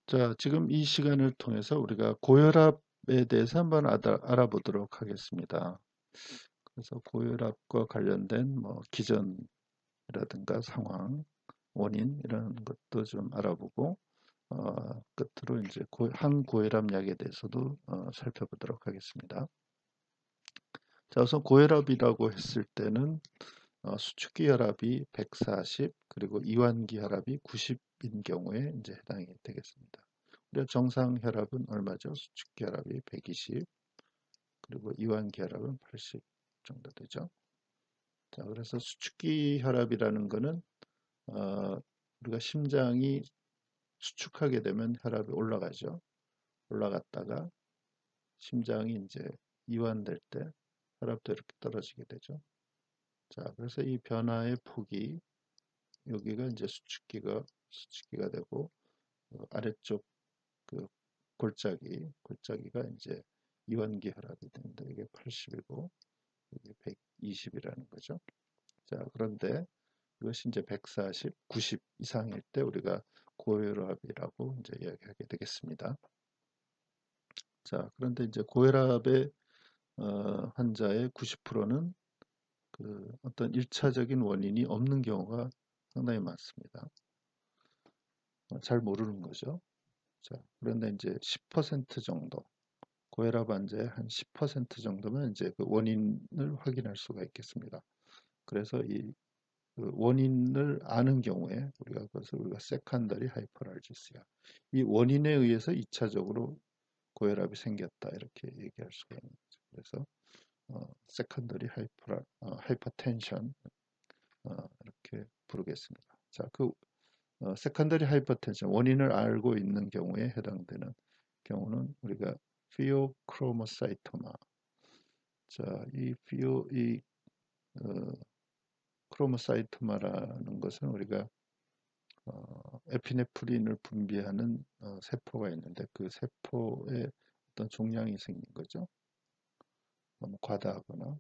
자, 지금 이 시간을 통해서 우리가 고혈압에 대해서 한번 알아보도록 하겠습니다. 그래서 고혈압과 관련된 기전이라든가 상황, 원인 이런 것도 좀 알아보고 끝으로 이제 항고혈압 약에 대해서도 살펴보도록 하겠습니다. 자, 우선 고혈압이라고 했을 때는 수축기 혈압이 140 그리고 이완기 혈압이 90인 경우에 이제 해당이 되겠습니다. 우리가 정상 혈압은 얼마죠? 수축기 혈압이 120 그리고 이완기 혈압은 80 정도 되죠. 자, 그래서 수축기 혈압이라는 거는 어, 우리가 심장이 수축하게 되면 혈압이 올라가죠. 올라갔다가 심장이 이제 이완될 때 혈압도 이렇게 떨어지게 되죠. 자, 그래서 이 변화의 폭이 여기가 이제 수축기가 되고 아래쪽 그 골짜기가 이제 이완기 혈압이 되는데 이게 80이고 이게 120이라는 거죠. 자, 그런데 이것이 이제 140, 90 이상일 때 우리가 고혈압이라고 이제 이야기하게 되겠습니다. 자, 그런데 이제 고혈압의 환자의 90%는 그 어떤 일차적인 원인이 없는 경우가 상당히 많습니다. 잘 모르는 거죠. 자, 그런데 이제 10% 정도, 고혈압 환자의 한 10% 정도면 이제 그 원인을 확인할 수가 있겠습니다. 그래서 그 원인을 아는 경우에 그것을 우리가 세컨더리 하이퍼알지스야. 이 원인에 의해서 2차적으로 고혈압이 생겼다 이렇게 얘기할 수가 있는 거죠. 그래서 세컨더리 하이퍼텐션 이렇게 부르겠습니다. 자, 그 세컨더리 하이퍼텐션 원인을 알고 있는 경우에 해당되는 경우는 우리가 피오크로모사이토마. 자, 이 어, 크로모사이토마라는 것은 우리가 에피네프린을 분비하는 세포가 있는데 그 세포에 어떤 종양이 생긴 거죠. 너무 과다하거나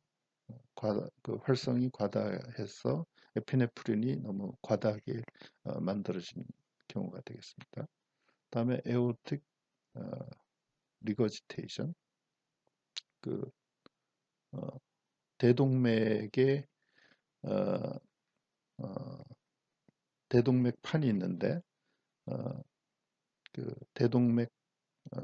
그 활성이 과다해서 에피네프린이 너무 과다하게 만들어진 경우가 되겠습니다. 다음에 에오틱 리거지테이션, 그 어, 대동맥에 어, 어, 대동맥판이 있는데 그 대동맥 어,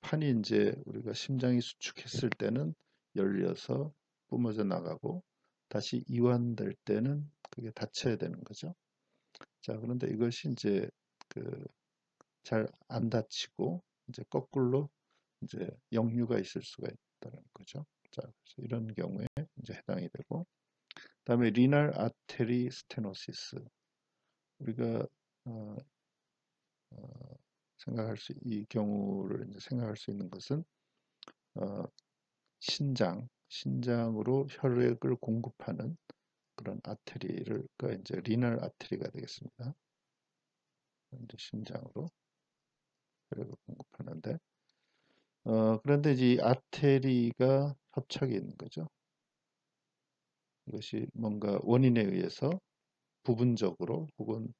판이 이제 우리가 심장이 수축했을 때는 열려서 뿜어져 나가고 다시 이완될 때는 그게 닫혀야 되는 거죠. 자, 그런데 이것이 이제 그 잘 안 닫히고 이제 거꾸로 이제 역류가 있을 수가 있다는 거죠. 자, 그래서 이런 경우에 이제 해당이 되고, 그다음에 리날 아테리 스테노시스 우리가 어, 어, 이 경우를 이제 생각할 수 있는 것은 어, 신장으로 혈액을 공급하는 그런 아테리가 이제 리널 아테리가 되겠습니다. 이제 신장으로 혈액을 공급하는데 그런데 이제 아테리가 협착이 있는 거죠. 이것이 뭔가 원인에 의해서 부분적으로 혹은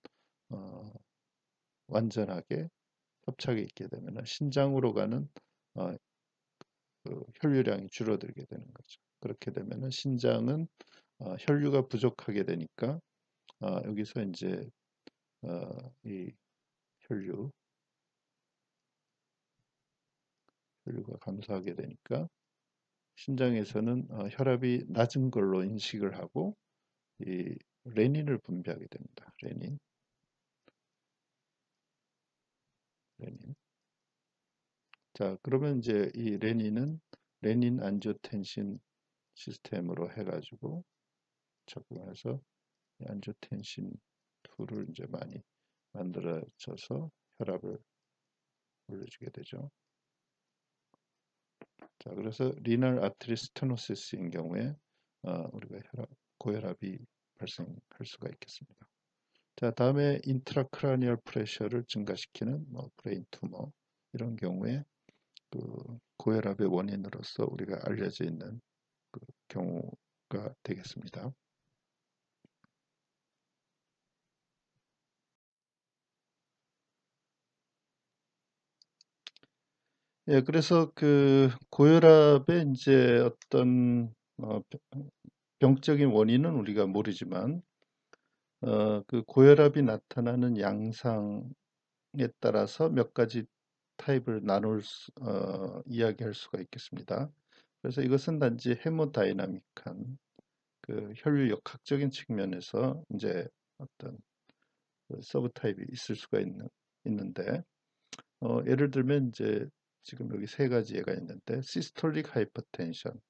어, 완전하게 협착이 있게 되면 신장으로 가는 어, 그 혈류량이 줄어들게 되는 거죠. 그렇게 되면 신장은 혈류가 부족하게 되니까 여기서 이제 이 혈류, 혈류가 감소하게 되니까 신장에서는 혈압이 낮은 걸로 인식을 하고 이 레닌을 분비하게 됩니다. 레닌. 자, 그러면 이제 이 레닌은 레닌 안지오텐신 시스템으로 해가지고 적용해서 안지오텐신 2를 이제 많이 만들어져서 혈압을 올려주게 되죠. 자, 그래서 리널 아트리 스테노시스인 경우에 우리가 고혈압이 발생할 수가 있겠습니다. 자, 다음에 인트라크라니얼 프레셔를 증가시키는 브레인 투머 이런 경우에 그 고혈압의 원인으로서 우리가 알려져 있는 그 경우가 되겠습니다. 예, 그래서 그 고혈압의 이제 어떤 병적인 원인은 우리가 모르지만 그 고혈압이 나타나는 양상에 따라서 몇 가지 타입을 이야기할 수가 있겠습니다. 그래서 이것은 단지 헤모다이나믹한 그 혈류역학적인 측면에서 이제 어떤 그 서브 타입이 있을 수가 있는데 예를 들면 이제 지금 여기 세 가지 예가 있는데 시스톨릭 하이퍼텐션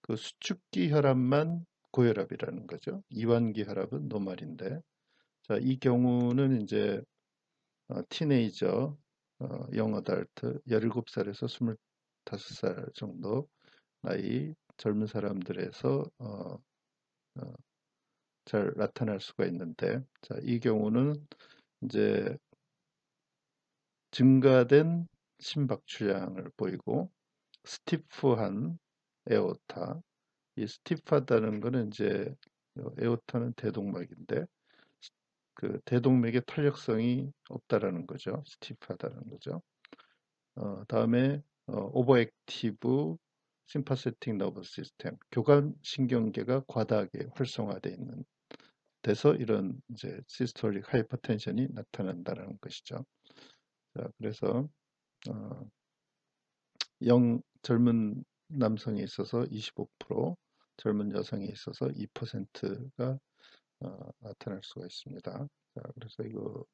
그 수축기 혈압만 고혈압이라는 거죠. 이완기 혈압은 노말인데 자, 이 경우는 이제 티네이저 영 어덜트 17살에서 25살 정도 나이 젊은 사람들에서 어, 잘 나타날 수가 있는데 자, 이 경우는 이제 증가된 심박출량을 보이고 스티프한 에오타 이 스티프하다는 거는 이제 에오타는 대동맥인데 그 대동맥의 탄력성이 없다라는 거죠. 스티프하다는 거죠. 다음에 오버액티브 심파세틱 너브 시스템 교감 신경계가 과다하게 활성화되어 있는 돼서 이런 이제 시스톨릭 하이퍼텐션이 나타난다는 것이죠. 자, 그래서 어, 젊은 남성에 있어서 25%, 젊은 여성에 있어서 2%가 나타날 수가 있습니다. 자, 그래서 이거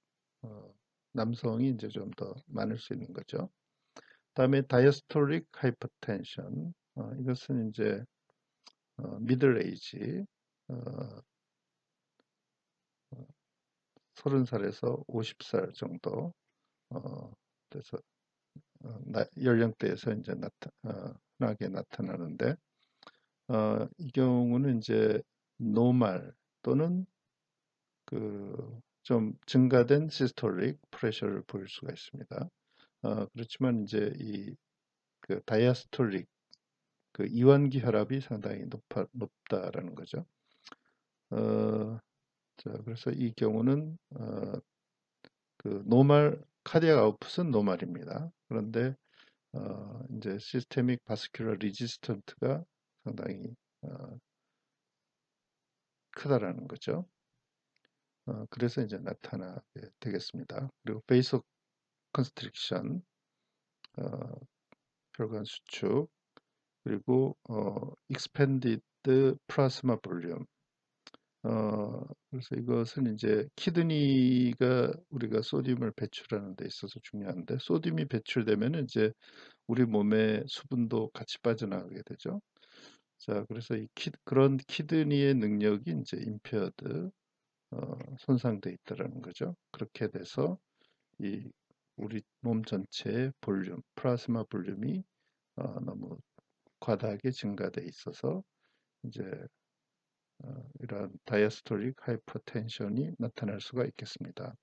어, 남성이 이제 좀 더 많을 수 있는 거죠. 다음에 다이어스톨릭 하이퍼텐션 이것은 이제 미들 에이지 30살에서 50살 정도 돼서 연령대에서 이제 흔하게 나타나는데 이 경우는 이제 노말 또는 그 좀 증가된 시스톨릭 프레셔를 보일 수가 있습니다. 그렇지만 이제 이 그 다이아스톨릭 그 이완기 혈압이 상당히 높다라는 거죠. 자, 그래서 이 경우는 그 노말 카디악 아웃풋은 노말입니다. 그런데 이제 시스테믹 바스큘러 리지스턴트가 상당히 어, 크다라는 거죠. 그래서 이제 나타나게 되겠습니다. 그리고 베이소 컨스트릭션, 혈관 수축, 그리고 익스펜디드 플라스마 볼륨. 그래서 이것은 이제 키드니가 우리가 소듐을 배출하는 데 있어서 중요한데 소듐이 배출되면 이제 우리 몸의 수분도 같이 빠져나가게 되죠. 자, 그래서 그런 키드니의 능력이 이제 임페어드 손상돼 있다라는 거죠. 그렇게 돼서 이 우리 몸 전체의 볼륨, 플라스마 볼륨이 너무 과다하게 증가돼 있어서 이제 이러한 다이아스톨릭 하이퍼텐션이 나타날 수가 있겠습니다.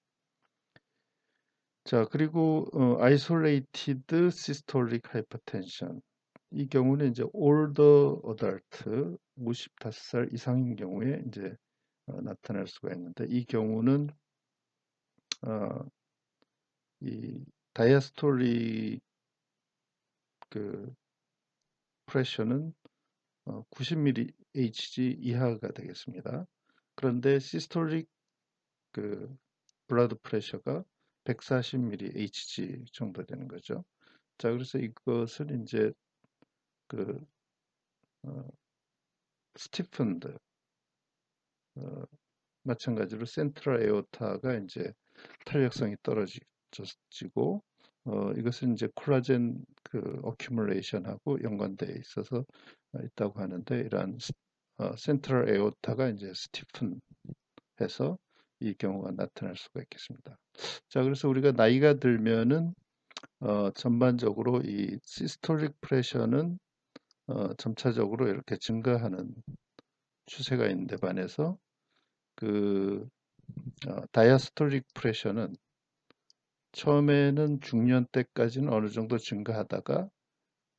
자, 그리고 아이솔레이티드 시스톨릭 하이퍼텐션 이 경우는 이제 올더 어덜트 55살 이상인 경우에 이제 나타날 수가 있는데 이 경우는 어, 이 다이아스톨릭 그 프레셔는 90mHg 이하가 되겠습니다. 그런데 시스톨릭 그 블러드 프레셔가 140mHg 정도 되는 거죠. 자, 그래서 이것은 이제 그 어, 스티픈드 마찬가지로 센트럴 에오타가 이제 탄력성이 떨어지고 이것은 이제 콜라겐 그 어큐뮬레이션하고 연관되어 있어서 있다고 하는데 이러한 센트럴 에오타가 이제 스티픈해서 이 경우가 나타날 수가 있겠습니다. 자, 그래서 우리가 나이가 들면은 전반적으로 이 시스톨릭 프레셔는 점차적으로 이렇게 증가하는 추세가 있는데 반해서 그 다이아스톨릭 프레셔는 처음에는 중년 때까지는 어느 정도 증가하다가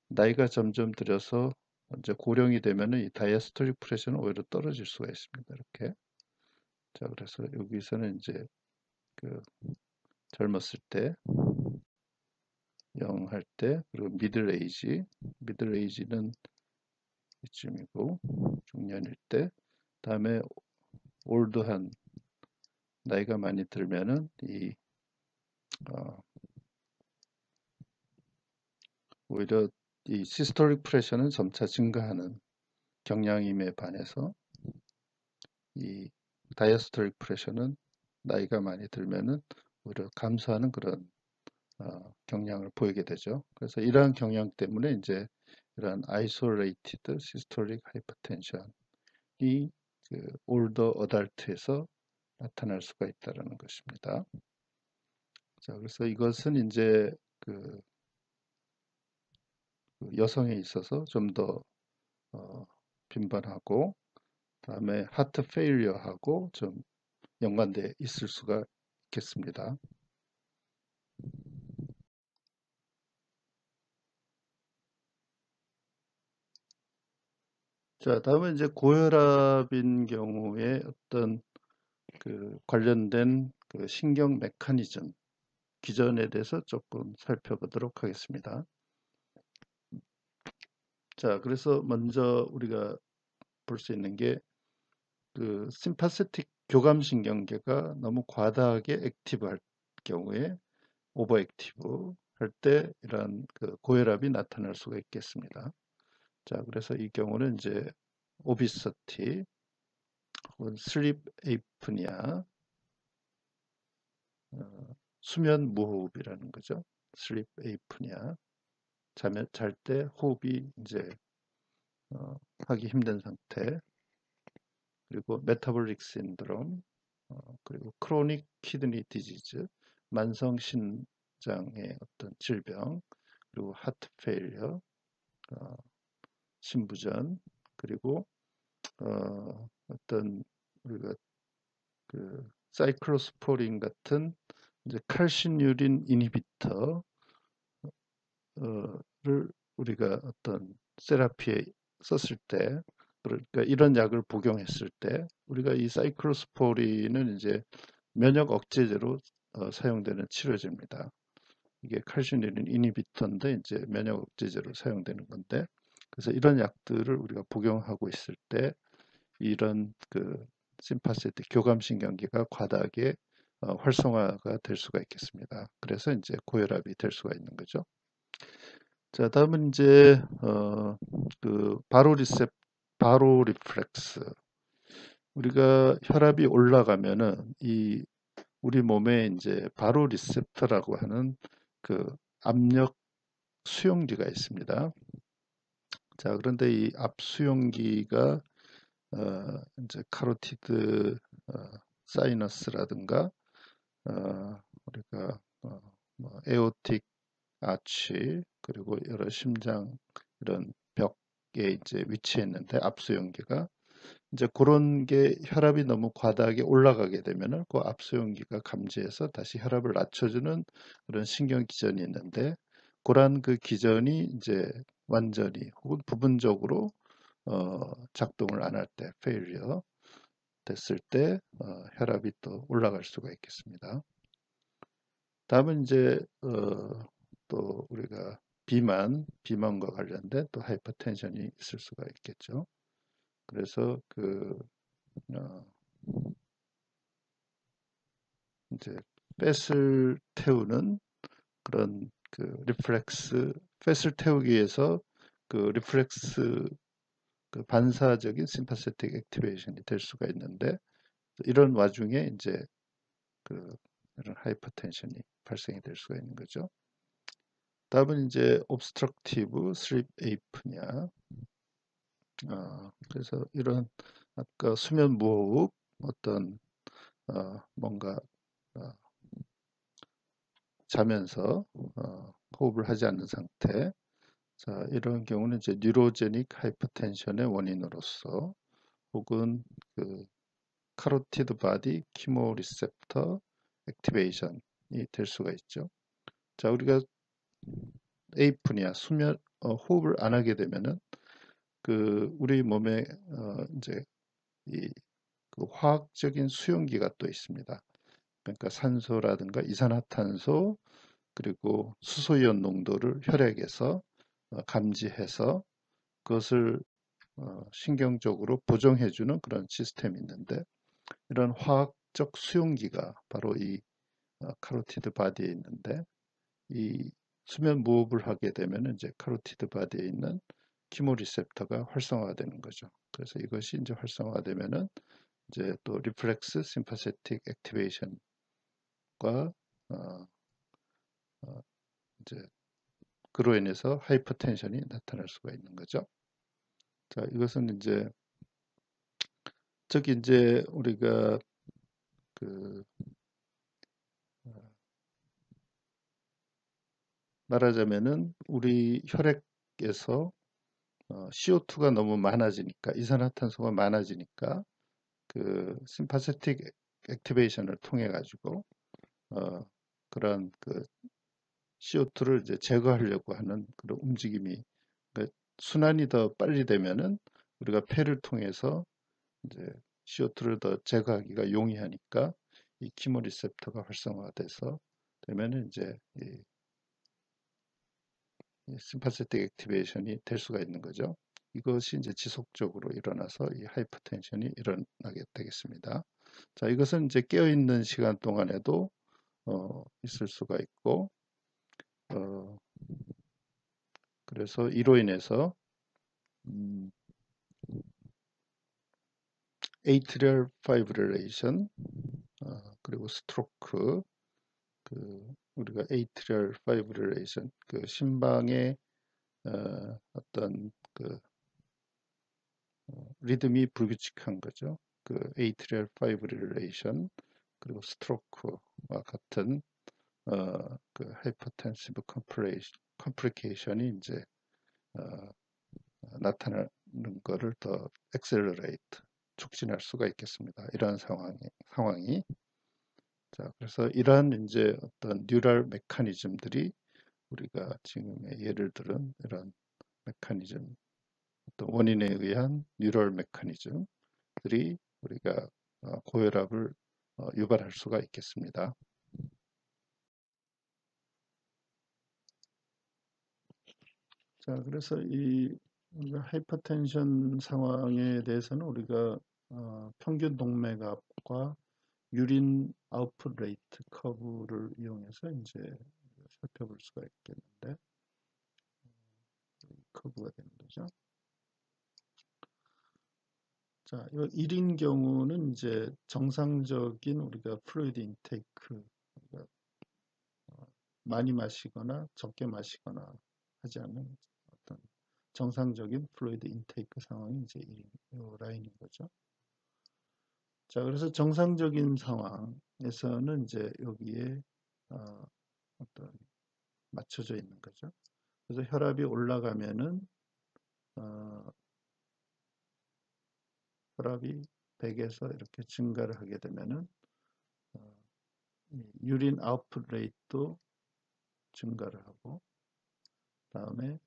나이가 점점 들어서 이제 고령이 되면은 이 다이아스톨릭 프레셔는 오히려 떨어질 수가 있습니다. 이렇게. 자, 그래서 여기서는 이제 그 젊었을 때 0 할 때, 그리고 미들 에이지는 이쯤이고 중년일 때, 다음에 올드한 나이가 많이 들면은 이 어, 오히려 이 시스톨릭 프레셔는 점차 증가하는 경량임에 반해서 이 다이아스톨릭 프레셔는 나이가 많이 들면은 오히려 감소하는 그런 경향을 보이게 되죠. 그래서 이러한 경향 때문에 이제 이러한 isolated systolic hypertension이 그 올더 어덜트에서 나타날 수가 있다는 것입니다. 자, 그래서 이것은 이제 그 여성에 있어서 좀 더 빈번하고, 다음에 하트 페일리어하고 좀 연관돼 있을 수가 있겠습니다. 자, 다음은 이제 고혈압인 경우에 어떤 그 관련된 그 신경 메커니즘 기전에 대해서 조금 살펴보도록 하겠습니다. 자, 그래서 먼저 우리가 볼 수 있는 게 그 심파세틱 교감신경계가 너무 과다하게 액티브할 경우에 오버 액티브 할 때 이러한 그 고혈압이 나타날 수가 있겠습니다. 자, 그래서 이 경우는 이제 오비서티 혹은 슬립 에이프니아, 수면 무호흡이라는 거죠. 슬립 에이프니아, 잘 때 호흡이 이제 하기 힘든 상태, 그리고 메타볼릭 신드롬, 그리고 크로닉 키드니 디지즈, 만성 신장의 어떤 질병, 그리고 하트 페일리어, 어, 심부전, 그리고 어떤 우리가 그 사이클로스포린 같은 이제 칼시뉴린 이니비터를 우리가 어떤 세라피에 썼을 때, 그러니까 이런 약을 복용했을 때 우리가 이 사이클로스포린은 이제 면역 억제제로 사용되는 치료제입니다. 이게 칼슘유린 이니비터인데 이제 면역 억제제로 사용되는 건데, 그래서 이런 약들을 우리가 복용하고 있을 때 이런 그 심파세틱 교감신경계가 과다하게 활성화가 될 수가 있겠습니다. 그래서 이제 고혈압이 될 수가 있는 거죠. 자, 다음은 이제 그 바로 리플렉스. 우리가 혈압이 올라가면은 이 우리 몸에 이제 바로 리셉터라고 하는 그 압력 수용기가 있습니다. 자, 그런데 이 압수용기가 이제 카로티드 어, 사이너스라든가 우리가 뭐 에오틱 아치, 그리고 여러 심장 이런 벽에 이제 위치해 있는데 압수용기가 이제 그런 게 혈압이 너무 과다하게 올라가게 되면은 그 압수용기가 감지해서 다시 혈압을 낮춰주는 그런 신경 기전이 있는데, 그런 그 기전이 이제 완전히 혹은 부분적으로 작동을 안 할 때, 페일리어 됐을 때 혈압이 또 올라갈 수가 있겠습니다. 다음은 이제 또 우리가 비만과 관련된 또 하이퍼텐션이 있을 수가 있겠죠. 그래서 그 어, 이제 뱃을 태우는 그런 그 뱃을 태우기 위해서 그 리플렉스 그 반사적인 심파세틱 액티베이션이 될 수가 있는데, 이런 와중에 이제 그 이런 하이퍼텐션이 발생이 될 수가 있는 거죠. 다음은 이제 obstructive sleep apnea. 그래서 이런 아까 수면 무호흡, 어떤 뭔가 어, 자면서 호흡을 하지 않는 상태. 자, 이런 경우는 이제 뉴로제닉 하이퍼텐션의 원인으로서 혹은 그 카로티드 바디 키모 리셉터 액티베이션이 될 수가 있죠. 자, 우리가 에이프니아 호흡을 안 하게 되면은 그 우리 몸에 이제 그 화학적인 수용기가 또 있습니다. 그러니까 산소라든가 이산화탄소, 그리고 수소이온 농도를 혈액에서 감지해서 그것을 신경적으로 보정해주는 그런 시스템이 있는데, 이런 화학적 수용기가 바로 이 카로티드 바디에 있는데, 이 수면 무호흡을 하게 되면 이제 카로티드 바디에 있는 키모 리셉터가 활성화되는 거죠. 그래서 이것이 이제 활성화되면은 이제 또 리플렉스 심파세틱 액티베이션과 어, 어, 이제 그로 인해서 하이퍼텐션이 나타날 수가 있는 거죠. 자, 이것은 이제 저기 이제 우리가 그 말하자면은 우리 혈액에서 CO2가 너무 많아지니까, 이산화탄소가 많아지니까 그 심파세틱 액티베이션을 통해 가지고 어, 그런 그 CO2를 이제 제거하려고 하는 그런 움직임이, 그러니까 순환이 더 빨리 되면은 우리가 폐를 통해서 이제 CO2를 더 제거하기가 용이하니까 이 키모 리셉터가 활성화돼서 되면은 이제 이 심파세틱 액티베이션이 될 수가 있는 거죠. 이것이 이제 지속적으로 일어나서 이 하이퍼텐션이 일어나게 되겠습니다. 자, 이것은 이제 깨어 있는 시간 동안에도 있을 수가 있고, 어, 그래서 이로 인해서 음, 에이트리얼 파이브릴레이션, 그리고 스트로크, 우리가 에이트리얼 파이브릴레이션, 그 심방의 어떤 그 리듬이 불규칙한 거죠. 그 에이트리얼 파이브릴레이션, 그리고 스트로크와 같은 그 하이퍼텐시브 컴플리케이션이 이제 어, 나타나는 것을 더 엑셀러레이트, 촉진할 수가 있겠습니다. 이러한 상황이. 자, 그래서 이러한 이제 어떤 뉴럴 메커니즘들이 우리가 지금의 예를 들은 이런 메커니즘, 어떤 원인에 의한 뉴럴 메커니즘들이 우리가 고혈압을 유발할 수가 있겠습니다. 자, 그래서 이 하이퍼텐션 상황에 대해서는 우리가 평균 동맥압과 유린 아웃풋 레이트 커브를 이용해서 이제 살펴볼 수가 있겠는데, 커브가 되는 거죠. 자, 이 1인 경우는 이제 정상적인 우리가 플루이드 인테이크, 그러니까 많이 마시거나 적게 마시거나 하지 않는 어떤 정상적인 플루이드 인테이크 상황이 이제 이 라인인 거죠. 자, 그래서 정상적인 상황에서는 이제 여기에 어떤 맞춰져 있는 거죠. 그래서 혈압이 올라가면은 혈압이 100에서 이렇게 증가를 하게 되면은 유린 아웃풋 레이트도 증가를 하고, 다음에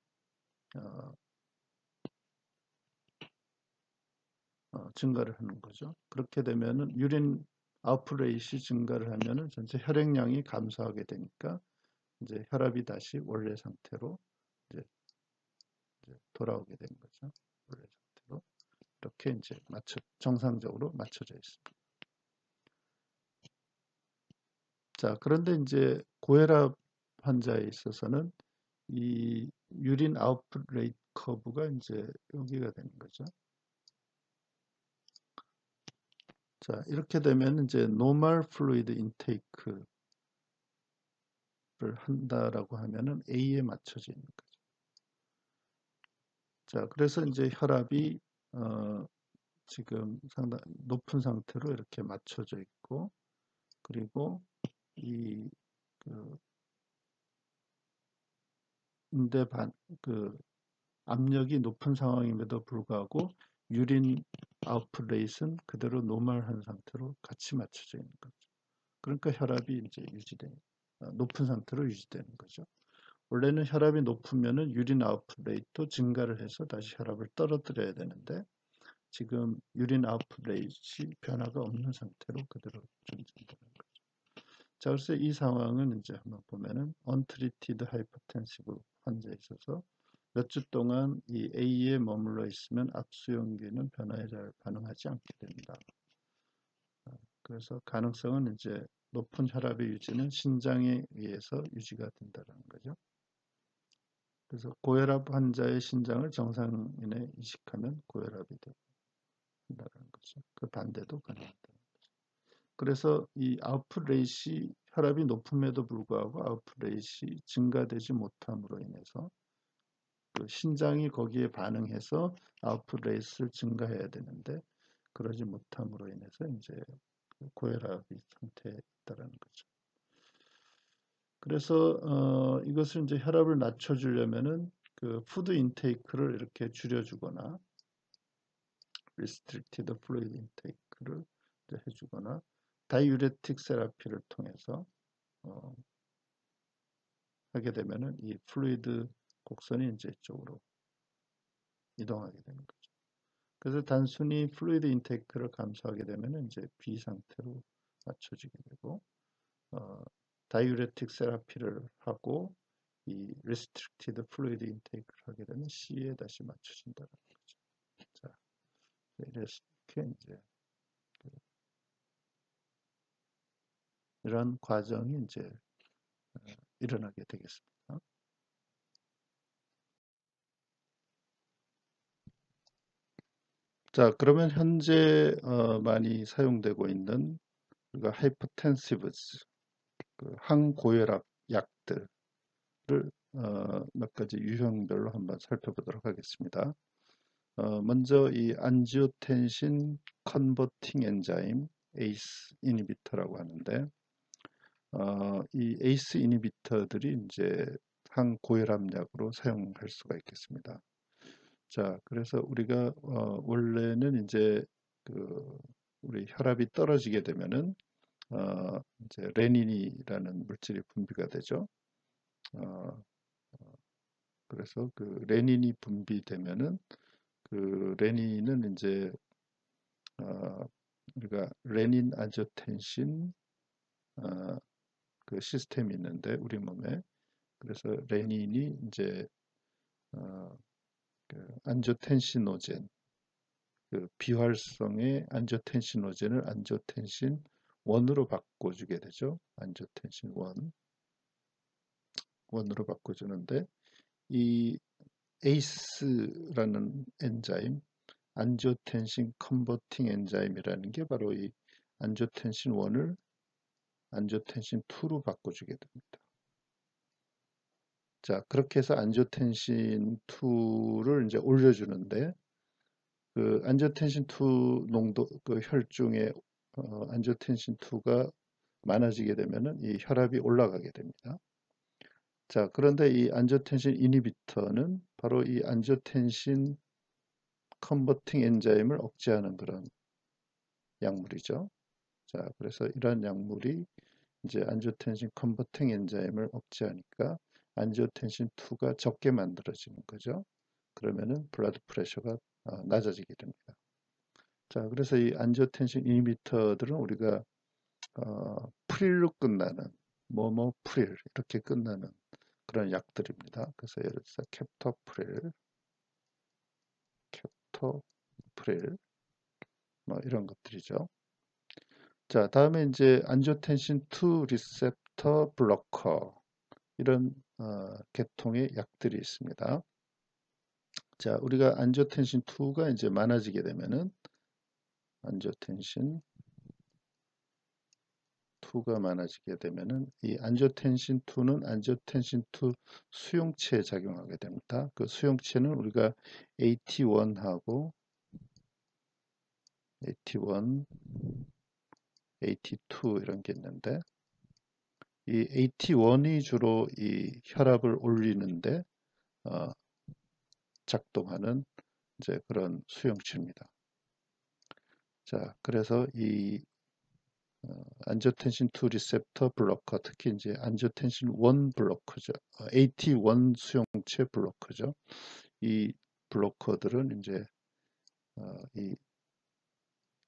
증가를 하는 거죠. 그렇게 되면은 유린 아웃풋 레이트이 증가를 하면은 전체 혈액량이 감소하게 되니까 이제 혈압이 다시 원래 상태로 이제 돌아오게 되는 거죠. 원래 상태로 이렇게 이제 정상적으로 맞춰져 있습니다. 자, 그런데 이제 고혈압 환자에 있어서는 이 유린 아웃풋 레이트 커브가 이제 여기가 되는 거죠. 자, 이렇게 되면 이제 노멀 플루이드 인테이크를 한다라고 하면은 A에 맞춰져 있는 거죠. 자, 그래서 이제 혈압이 지금 상당 높은 상태로 이렇게 맞춰져 있고, 그리고 이 그 인대 그 압력이 높은 상황임에도 불구하고 유린 아웃풋 레이트는 그대로 노멀한 상태로 같이 맞춰져 있는 거죠. 그러니까 혈압이 이제 높은 상태로 유지되는 거죠. 원래는 혈압이 높으면은 유린 아웃풋 레이트도 증가를 해서 다시 혈압을 떨어뜨려야 되는데, 지금 유린 아웃풋 레이트이 변화가 없는 상태로 그대로 존재되는 거죠. 자, 그래서 이 상황은 이제 한번 보면은 untreated hypertensive 환자에 있어서 몇 주 동안 이 A에 머물러 있으면 악수용기는 변화에 잘 반응하지 않게 됩니다. 그래서 가능성은 이제 높은 혈압의 유지는 신장에 의해서 유지가 된다는 거죠. 그래서 고혈압 환자의 신장을 정상인에 이식하면 고혈압이 된다는 거죠. 그 반대도 가능하다. 그래서 이 아웃풋 레이시 혈압이 높음에도 불구하고 아웃풋 레이시 증가되지 못함으로 인해서 그 신장이 거기에 반응해서 아웃풋 레이스를 증가해야 되는데 그러지 못함으로 인해서 이제 고혈압이 상태에 있다라는 거죠. 그래서 이것을 이제 혈압을 낮춰주려면은 그 푸드 인테이크를 이렇게 줄여주거나 restricted fluid intake를 해주거나 다이유레틱 세라피를 통해서 하게 되면은 이 플루이드 곡선이 이제 이쪽으로 이동하게 되는 거죠. 그래서 단순히 플루이드 인테이크를 감소하게 되면은 이제 B 상태로 맞춰지게 되고 다이유레틱 세라피를 하고 이 restricted fluid intake를 하게 되면 C에 다시 맞춰진다는 거죠. 자, 이렇게 이제 이런 과정이 이제 일어나게 되겠습니다. 자, 그러면 현재 많이 사용되고 있는 우리가 하이퍼텐시브스, 그 항고혈압 약들을 몇 가지 유형별로 한번 살펴보도록 하겠습니다. 먼저 이 안지오텐신 컨버팅 엔자임 ACE 이니비터라고 하는데 이 ACE 이니비터들이 이제 항고혈압약으로 사용할 수가 있겠습니다. 자, 그래서 우리가 원래는 이제 그 우리 혈압이 떨어지게 되면은 이제 레닌이라는 물질이 분비가 되죠. 어, 그래서 그 레닌이 분비되면은 그 레닌은 이제 우리가 레닌 안지오텐신 그 시스템이 있는데 우리 몸에 그래서 레닌이 이제 그 안지오텐시노젠 그 비활성의 안지오텐시노젠을 안지오텐신 1으로 바꿔주게 되죠. 안지오텐신 1으로 바꿔주는데 이 ACE라는 엔자임 안지오텐신 컨버팅 엔자임이라는 게 바로 이 안지오텐신 1을 안지오텐신 2로 바꿔주게 됩니다. 자, 그렇게 해서 안지오텐신 2를 이제 올려주는데 그 안지오텐신 2 농도 그 혈중에 안지오텐신 2가 많아지게 되면은 이 혈압이 올라가게 됩니다. 자, 그런데 이 안지오텐신 이니비터는 바로 이 안지오텐신 컨버팅 엔자임을 억제하는 그런 약물이죠. 자, 그래서 이러한 약물이 이제 안지오텐신 컨버팅 엔자임을 억제하니까 안지오텐신 2가 적게 만들어지는 거죠. 그러면은 블러드 프레셔가 낮아지게 됩니다. 자, 그래서 이 안지오텐신 이니비터들은 우리가 프릴로 끝나는 뭐뭐 프릴 이렇게 끝나는 그런 약들입니다. 그래서 예를 들어서 캡토프릴 뭐 이런 것들이죠. 자, 다음에 이제 안지오텐신 2 리셉터 블로커 이런 계통의 약들이 있습니다. 자, 우리가 안지오텐신 2가 이제 많아지게 되면은 안지오텐신 2가 많아지게 되면은 이 안지오텐신 2는 안지오텐신 2 수용체에 작용하게 됩니다. 그 수용체는 우리가 AT1하고 AT1, AT2 이런 게 있는데 이 AT1이 주로 이 혈압을 올리는데 작동하는 이제 그런 수용체입니다. 자, 그래서 이 안지오텐신 2 리셉터 블로커 특히 이제 안지오텐신 1 블로커죠. AT1 수용체 블로커죠. 이 블로커들은 이제 이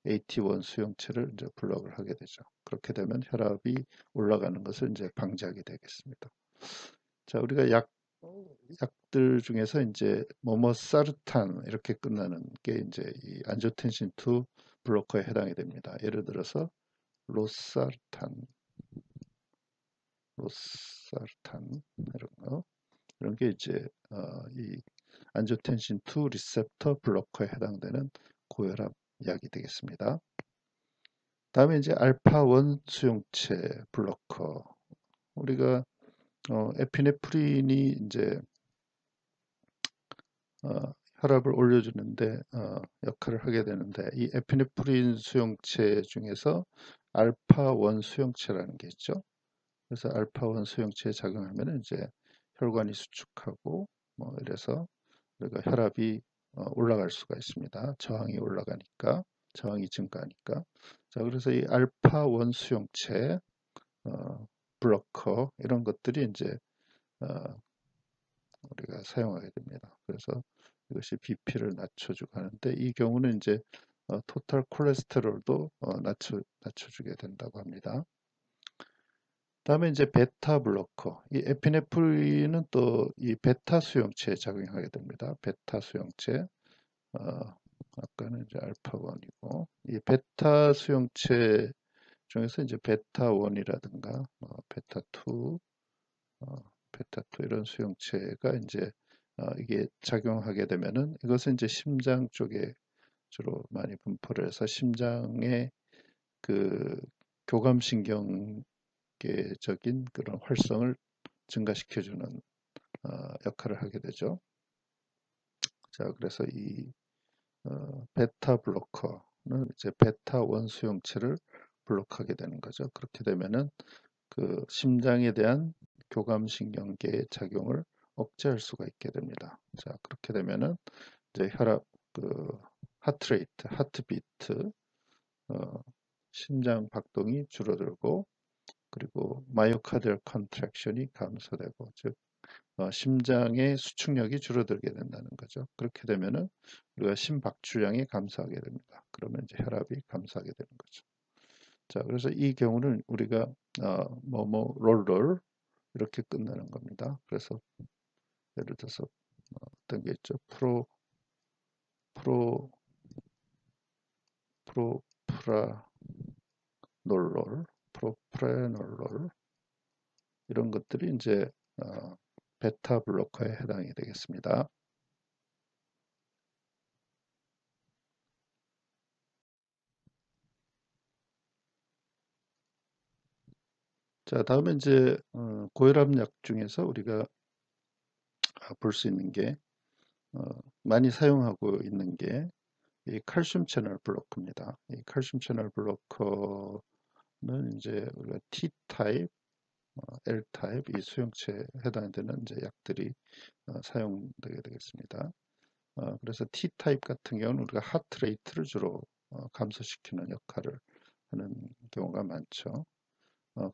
AT1 수용체를 이제 블록을 하게 되죠. 그렇게 되면 혈압이 올라가는 것을 이제 방지하게 되겠습니다. 자, 우리가 약들 중에서 이제 모모사르탄 이렇게 끝나는 게 이제 이 안지오텐신 2 블로커에 해당이 됩니다. 예를 들어서 로사르탄, 이런 거, 이런 게 이제 이 안지오텐신 2 리셉터 블로커에 해당되는 고혈압 약이 되겠습니다. 다음에 이제 알파1 수용체 블로커. 우리가 에피네프린이 이제 혈압을 올려주는데 역할을 하게 되는데, 이 에피네프린 수용체 중에서 알파1 수용체라는 게 있죠. 그래서 알파1 수용체에 작용하면 이제 혈관이 수축하고 뭐 이래서 우리가 혈압이 올라갈 수가 있습니다. 저항이 증가하니까. 자, 그래서 이 알파1 수용체 블로커 이런 것들이 이제 어, 우리가 사용하게 됩니다. 그래서 이것이 BP를 낮춰주고 하는데, 이 경우는 이제 토탈 콜레스테롤도 낮춰주게 된다고 합니다. 다음에 이제 베타 블로커. 이 에피네프린은 또 이 베타 수용체에 작용하게 됩니다. 베타 수용체. 아까는 이제 알파1이고, 이 베타 수용체 중에서 이제 베타1이라든가 베타2, 베타2 이런 수용체가 이제 이게 작용하게 되면은, 이것은 이제 심장 쪽에 주로 많이 분포를 해서 심장의 그 교감신경계적인 그런 활성을 증가시켜주는 역할을 하게 되죠. 자, 그래서 이 베타 블로커는 이제 베타1 수용체를 블록하게 되는 거죠. 그렇게 되면은 그 심장에 대한 교감신경계의 작용을 억제할 수가 있게 됩니다. 자, 그렇게 되면은 이제 혈압, 그 하트레이트, 하트비트, 어, 심장 박동이 줄어들고, 그리고 마이오카디얼 컨트랙션이 감소되고, 즉 심장의 수축력이 줄어들게 된다는 거죠. 그렇게 되면은 우리가 심박출량이 감소하게 됩니다. 그러면 이제 혈압이 감소하게 되는 거죠. 자, 그래서 이 경우는 우리가 롤 이렇게 끝나는 겁니다. 그래서 예를 들어서 어떤 게 있죠? 프로 프로프라놀롤, 프로프레놀롤 이런 것들이 이제 베타 블로커에 해당이 되겠습니다. 자, 다음에 이제 고혈압약 중에서 우리가 볼 수 있는 게 많이 사용하고 있는 게 이 칼슘 채널 블로커입니다. 이 칼슘 채널 블로커는 이제 우리가 T 타입, L 타입 이 수용체에 해당되는 이제 약들이 사용되게 되겠습니다. 그래서 T 타입 같은 경우는 우리가 하트레이트를 주로 감소시키는 역할을 하는 경우가 많죠.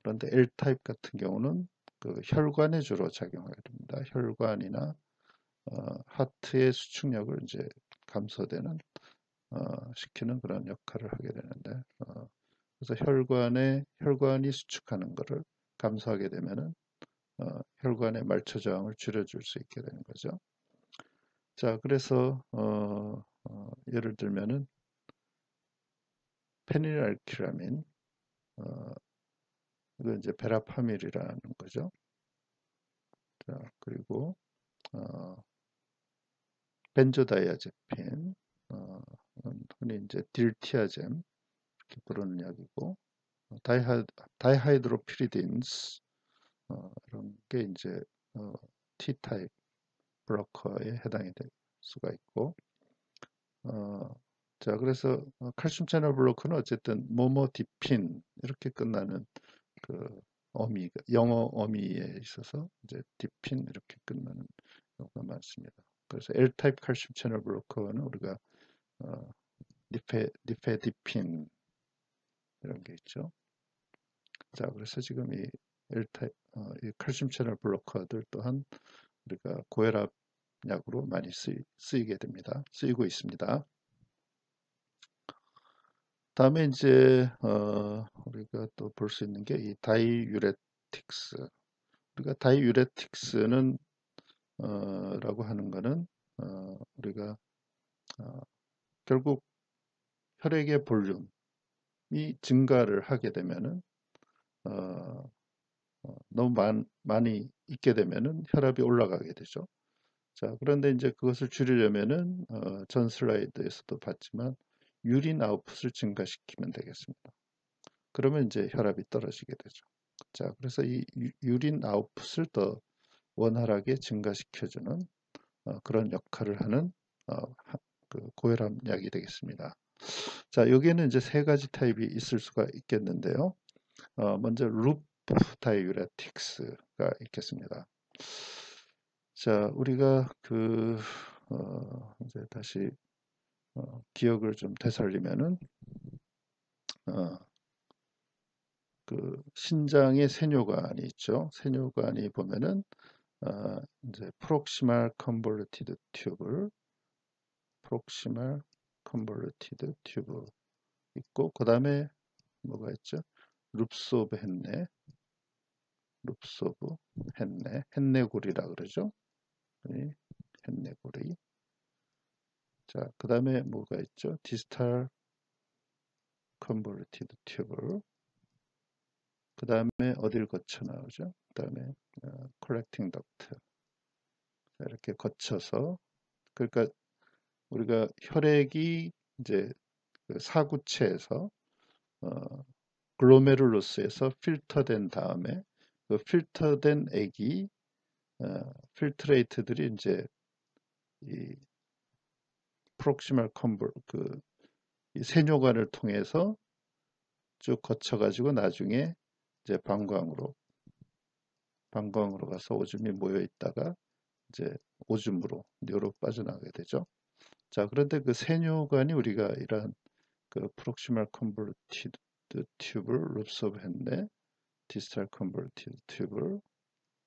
그런데 L 타입 같은 경우는 그 혈관에 주로 작용하게 됩니다. 혈관이나 하트의 수축력을 이제 감소되는 시키는 그런 역할을 하게 되는데, 그래서 혈관이 수축하는 것을 감소하게 되면은 혈관의 말초 저항을 줄여줄 수 있게 되는 거죠. 자, 그래서 예를 들면은 페닐알ky라민, 이거 이제 베라파밀이라는 거죠. 자, 그리고 벤조다이아제핀, 흔히 이제 딜티아젬 이렇게 부르는 약이고, 다이하이드로피리딘스 이런 게 이제 T타입 블로커에 해당이 될 수가 있고, 자, 그래서 칼슘 채널 블로커는 어쨌든 모모디핀 이렇게 끝나는 그 영어 어미에 있어서 이제 디핀 이렇게 끝나는 경우가 많습니다. 그래서 L타입 칼슘 채널 블로커는 우리가 어, 니페디핀 이런 게 있죠. 자, 그래서 지금 이 L타입 이 칼슘 채널 블로커들 또한 우리가 고혈압 약으로 많이 쓰이게 됩니다. 쓰이고 있습니다. 다음에 이제 우리가 또 볼 수 있는 게 이 다이유레틱스. 우리가 다이유레틱스는 라고 하는 거는 우리가 어, 결국 혈액의 볼륨이 증가를 하게 되면은 어, 너무 많이 있게 되면은 혈압이 올라가게 되죠. 자, 그런데 이제 그것을 줄이려면은 전 슬라이드에서도 봤지만 유린 아웃풋을 증가시키면 되겠습니다. 그러면 이제 혈압이 떨어지게 되죠. 자, 그래서 이 유린 아웃풋을 더 원활하게 증가시켜주는 그런 역할을 하는 어, 그 고혈압 약이 되겠습니다. 자, 여기에는 이제 세 가지 타입이 있을 수가 있겠는데요. 먼저 루프 다이유레틱스가 있겠습니다. 자, 우리가 이제 다시 기억을 좀 되살리면은 어, 그 신장의 세뇨관이 있죠. 세뇨관이 보면은 이제 프록시말 컨볼루티드 튜브, 프록시말 컨볼루티드 튜브 있고 그 다음에 뭐가 있죠? 룹스 오브 헨네, 룹스 오브 헨네, 헨네골이라 그러죠. 네, 헨네골이. 자, 그 다음에 뭐가 있죠? 디스탈 컨볼루티드 튜브. 그 다음에 어딜 거쳐 나오죠? 그 다음에 컬렉팅 덕트. 이렇게 거쳐서 그러니까 우리가 혈액이 이제 그 사구체에서 어, 글로메룰루스에서 필터된 다음에 그 필터된 액이 필트레이트들이 이제 이 프록시멀 컨볼 이 세뇨관을 통해서 쭉 거쳐 가지고 나중에 이제 방광으로 가서 오줌이 모여 있다가 이제 오줌으로 뇌로 빠져나가게 되죠. 자, 그런데 그 세뇨관이 우리가 이러한 그 프록시멀 컨볼루티드 튜브, 룹스 오브 헨네, 디스탈 컨볼루티드 튜브,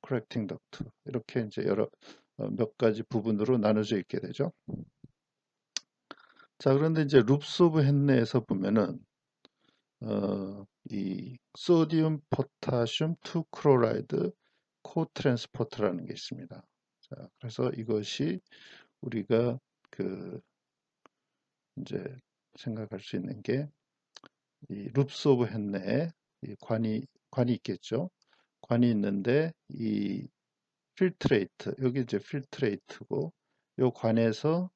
커렉팅 덕트 이렇게 이제 여러 몇 가지 부분으로 나눠져 있게 되죠. 자, 그런데 이제 룹스 오브 헨네에서 보면은 이 소디움 포타슘 2 클로라이드 코트랜스포터라는 게 있습니다. 자, 그래서 이것이 우리가 그 이제 생각할 수 있는 게 이 룹스 오브 헨네에 이 관이 있겠죠. 관이 있는데 이 필트레이트 여기 이제 필트레이트고 요 관에서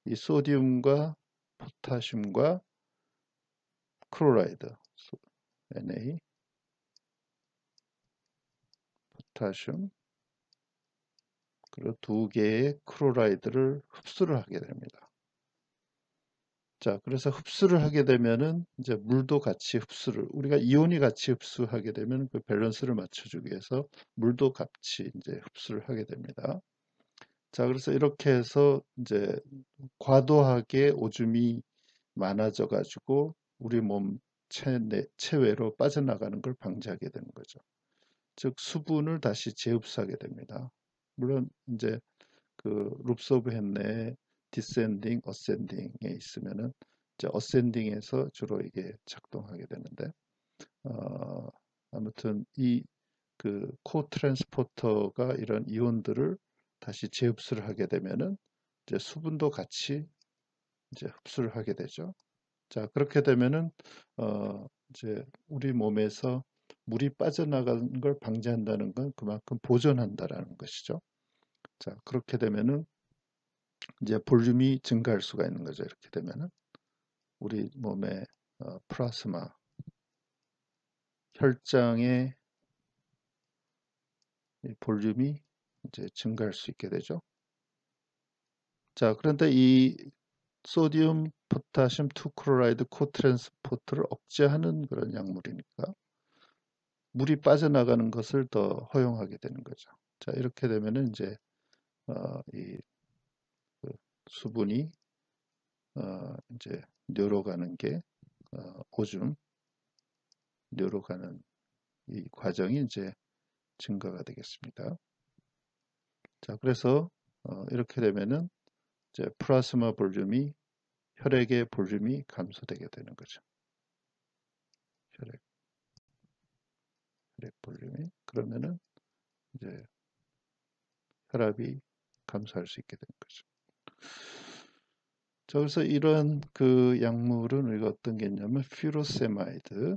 이 소디움과 포타슘과 클로라이드 Na 포타슘 그리고 두 개의 클로라이드를 흡수를 하게 됩니다. 자, 그래서 흡수를 하게 되면은 이제 물도 같이 흡수를 우리가 이온이 같이 흡수하게 되면 그 밸런스를 맞춰주기 위해서 물도 같이 이제 흡수를 하게 됩니다. 자, 그래서 이렇게 해서 이제 과도하게 오줌이 많아져 가지고 우리 몸 체외로 빠져나가는 걸 방지하게 되는 거죠. 즉 수분을 다시 재흡수하게 됩니다. 물론 이제 그 룹스 오브 헨네의 디센딩, 어센딩에 있으면은 이제 어센딩에서 주로 이게 작동하게 되는데 아무튼 이 그 코트랜스포터가 이런 이온들을 다시 재흡수를 하게 되면은 이제 수분도 같이 이제 흡수를 하게 되죠. 자, 그렇게 되면은 이제 우리 몸에서 물이 빠져나가는 걸 방지한다는 건 그만큼 보존한다라는 것이죠. 자, 그렇게 되면은 이제 볼륨이 증가할 수가 있는 거죠. 이렇게 되면은 우리 몸의 플라스마 혈장의 볼륨이 이제 증가할 수 있게 되죠. 자, 그런데 이 소디움, 포타슘, 2클로라이드 코트랜스포트를 억제하는 그런 약물이니까 물이 빠져나가는 것을 더 허용하게 되는 거죠. 자, 이렇게 되면은 이제 이 수분이 이제 뇌로 가는 게 오줌 뇌로 가는 이 과정이 이제 증가가 되겠습니다. 자, 그래서 이렇게 되면은 이제 플라스마 볼륨이 혈액의 볼륨이 감소되게 되는 거죠. 혈액 볼륨이. 그러면은 이제 혈압이 감소할 수 있게 되는 거죠. 자, 그래서 이런 그 약물은 우리가 어떤 게 있냐면 퓨로세마이드,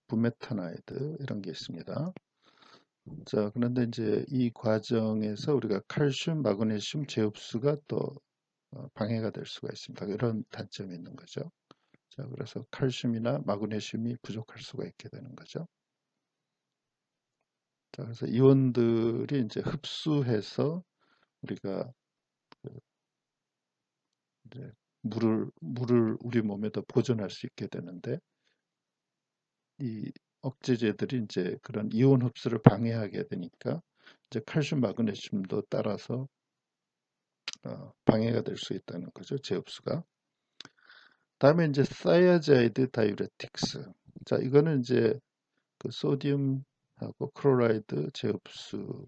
부메타나이드 이런 게 있습니다. 자, 그런데 이제 이 과정에서 우리가 칼슘, 마그네슘 재흡수가 또 방해가 될 수가 있습니다. 이런 단점이 있는 거죠. 자, 그래서 칼슘이나 마그네슘이 부족할 수가 있게 되는 거죠. 자, 그래서 이온들이 이제 흡수해서 우리가 그 이제 물을 우리 몸에 더 보존할 수 있게 되는데 이 억제제들이 이제 그런 이온 흡수를 방해하게 되니까 이제 칼슘, 마그네슘도 따라서 방해가 될 수 있다는 거죠. 재흡수가. 다음에 이제 사이아자이드 다이우레틱스. 자, 이거는 이제 그 소디움하고 클로라이드 재흡수를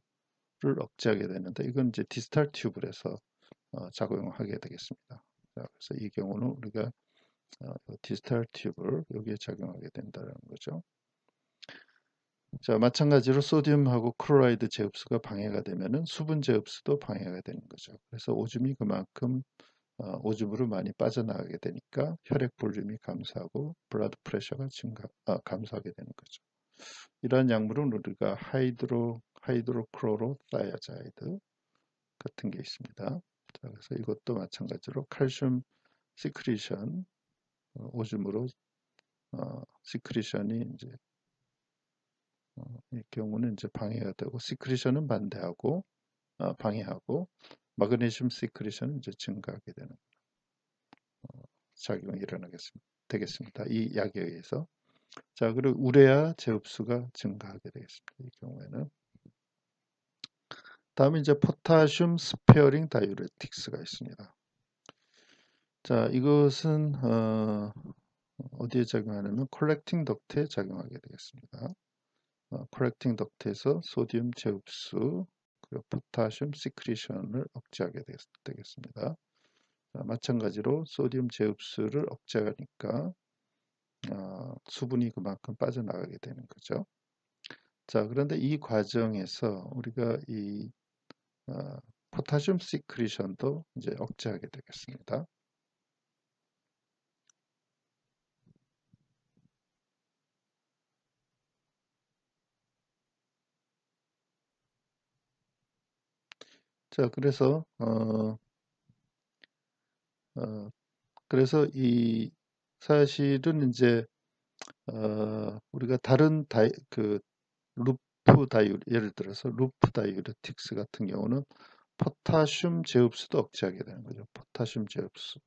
억제하게 되는데 이건 이제 디스탈 튜브에서 작용하게 되겠습니다. 자, 그래서 이 경우는 우리가 디스탈 튜브를 여기에 작용하게 된다는 거죠. 자, 마찬가지로 소디움하고 클로라이드 재흡수가 방해가 되면은 수분 재흡수도 방해가 되는 거죠. 그래서 오줌이 그만큼 오줌으로 많이 빠져나가게 되니까 혈액 볼륨이 감소하고 블러드 프레셔가 감소하게 되는 거죠. 이러한 약물은 우리가 하이드로크로로 다이아자이드 같은 게 있습니다. 자, 그래서 이것도 마찬가지로 칼슘 시크리션 오줌으로 시크리션이 이제 이 경우는 이제 방해가 되고 시크리션은 반대하고 방해하고 마그네슘 시크리션은 이제 증가하게 되는 작용이 되겠습니다. 이 약에 의해서. 자, 그리고 우레아 재흡수가 증가하게 되겠습니다. 이 경우에는. 다음에 이제 포타슘 스페어링 다이우레틱스가 있습니다. 자, 이것은 어디에 작용하냐면 콜렉팅 덕트에 작용하게 되겠습니다. 콜렉팅 덕트에서 소디움 재흡수 그리고 포타슘 시크리션을 억제하게 되겠습니다. 자, 마찬가지로 소디움 재흡수를 억제하니까 수분이 그만큼 빠져나가게 되는 거죠. 자, 그런데 이 과정에서 우리가 이 포타슘 시크리션도 이제 억제하게 되겠습니다. 자, 그래서 이 사실은 이제 우리가 다른 루프 다이우 예를 들어서 루프 다이우레틱스 같은 경우는 포타슘 재흡수도 억제하게 되는 거죠. 포타슘 재흡수.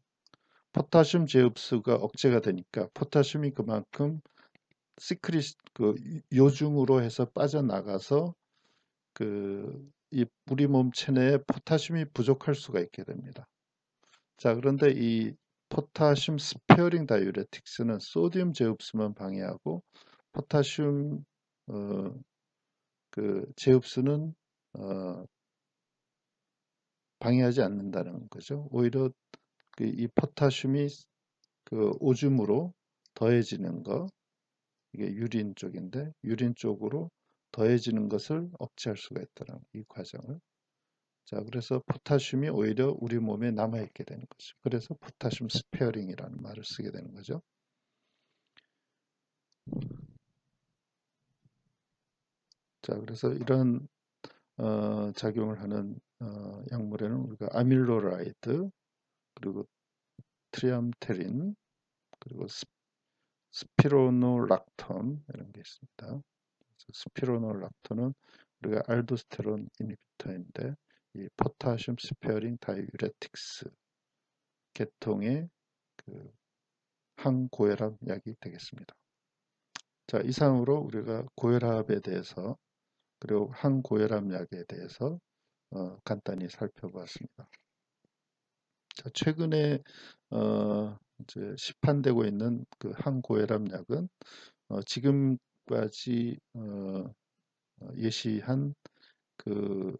포타슘 재흡수가 억제가 되니까 포타슘이 그만큼 그 요중으로 해서 빠져나가서 이 우리 몸 체내에 포타슘이 부족할 수가 있게 됩니다. 자, 그런데 이 포타슘 스페어링 다이우레틱스는 소디움 재흡수만 방해하고 포타슘 재흡수는 방해하지 않는다는 거죠. 오히려 이 포타슘이 오줌으로 더해지는 거, 이게 유린 쪽인데 유린 쪽으로 더해지는 것을 억제할 수가 있다는 이 과정을. 자, 그래서 포타슘이 오히려 우리 몸에 남아있게 되는 거죠. 그래서 포타슘 스페어링이라는 말을 쓰게 되는 거죠. 자, 그래서 이런 작용을 하는 약물에는 우리가 아밀로라이드 그리고 트리암테린 그리고 스피로노락톤 이런 게 있습니다. 스피로노락톤은 우리가 알도스테론 이니비터인데 이 포타슘 스페어링 다이유레틱스 계통의 그 항고혈압 약이 되겠습니다. 자, 이상으로 우리가 고혈압에 대해서 그리고 항고혈압 약에 대해서 간단히 살펴보았습니다. 자, 최근에 이제 시판되고 있는 그 항고혈압 약은 지금까지 예시한 그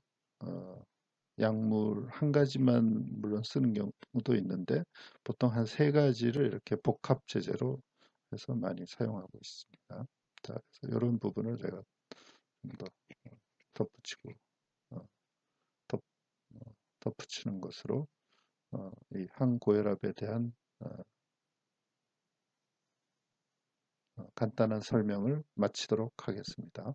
약물 한 가지만 물론 쓰는 경우도 있는데 보통 한 세 가지를 이렇게 복합 제제로 해서 많이 사용하고 있습니다. 자, 그래서 이런 부분을 제가 좀 더 덧붙이고 어, 덧, 덧붙이는 것으로 이 항고혈압에 대한 간단한 설명을 마치도록 하겠습니다.